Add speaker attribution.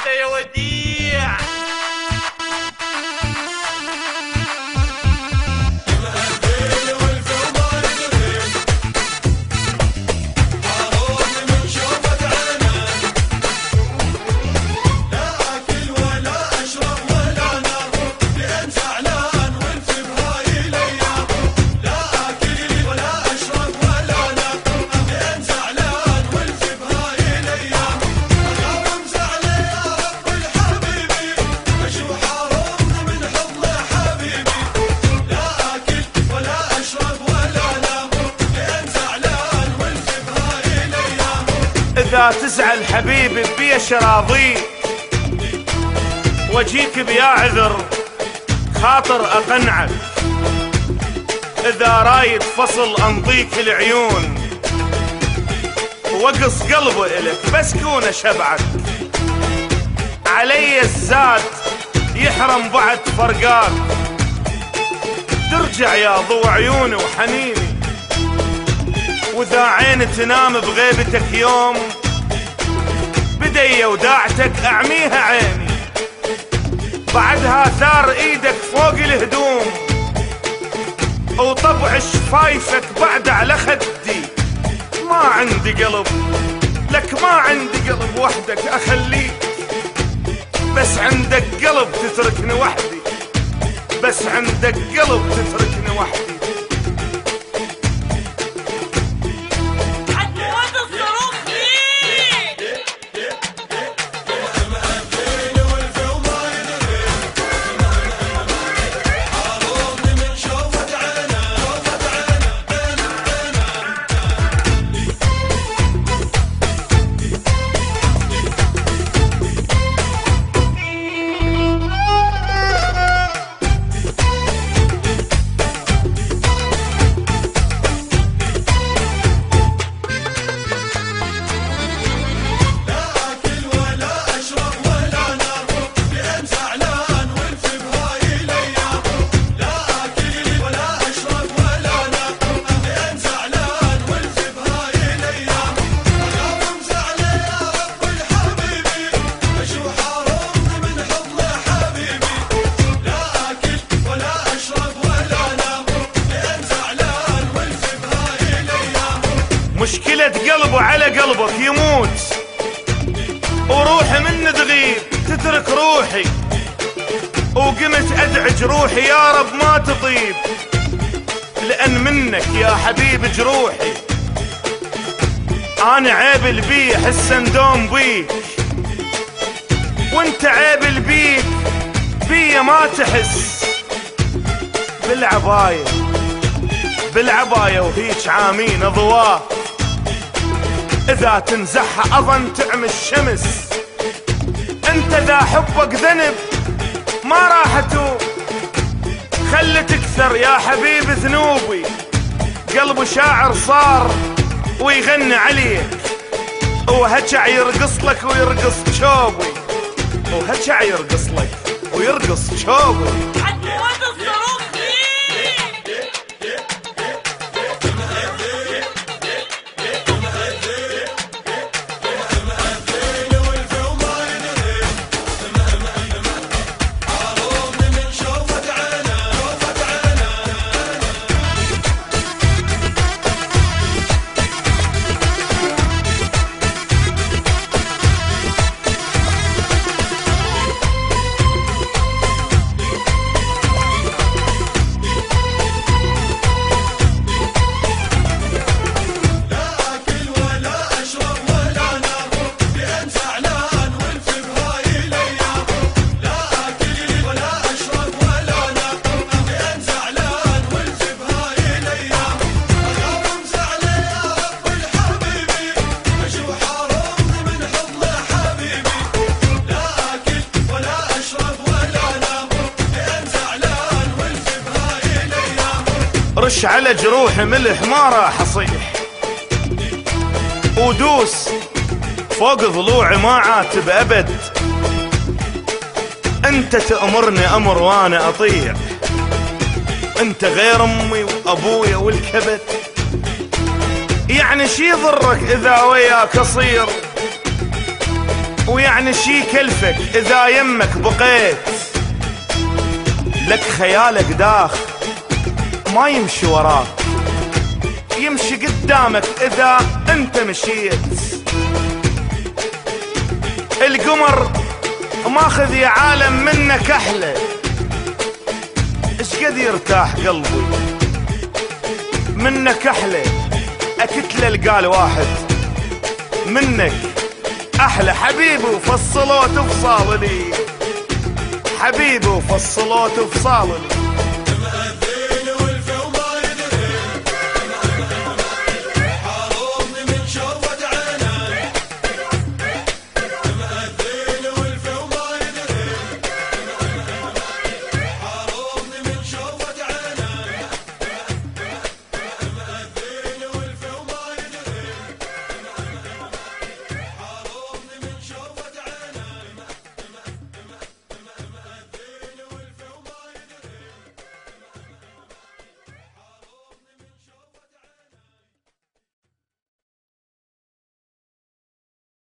Speaker 1: انت يا وديع. إذا تزعل حبيبي بيش راضيك، واجيك بيا عذر خاطر أقنعك. إذا رايد فصل أنضيك العيون، وقص قلبه إلك بس كون شبعك. علي الزاد يحرم بعد فرقاك، ترجع يا ضو عيوني وحنيني. وإذا عين تنام بغيبتك يوم، بدي وداعتك أعميها عيني. بعدها ثار إيدك فوق الهدوم، وطبع شفايفك بعد على خدي. ما عندي قلب لك، ما عندي قلب وحدك أخليك، بس عندك قلب تتركني وحدي، بس عندك قلب تتركني وحدي. مشكلة قلبه على قلبك يموت، وروحي من تغيب تترك روحي. وقمت أدعج روحي يا رب ما تطيب، لأن منك يا حبيب جروحي. أنا عيب البي حس ندوم بيك، وانت عيب البيك بي ما تحس. بالعباية بالعباية وهيج عامين ضواه، إذا تنزحها أظن تعمي الشمس. أنت ذا حبك ذنب ما راح أتوب، خلي تكثر يا حبيب ذنوبي. قلبه شاعر صار ويغني عليك، وهجع يرقص لك ويرقص شوبي، وهجع يرقص لك ويرقص شوبي. رش على جروحي ملح ما راح اصيح، ودوس فوق ضلوعي ما عاتب ابد. انت تأمرني امر وانا اطيع، انت غير امي وابويا والكبد. يعني شي ضرك اذا وياك اصير، ويعني شي كلفك اذا يمك بقيت، لك خيالك داخ ما يمشي وراك، يمشي قدامك اذا انت مشيت. القمر ماخذ يا عالم منك احلى، ايش قد يرتاح قلبي منك احلى. اكتله القال واحد منك احلى، حبيبي وفصلوت وفصال لي، حبيبي وفصلوت وفصال لي.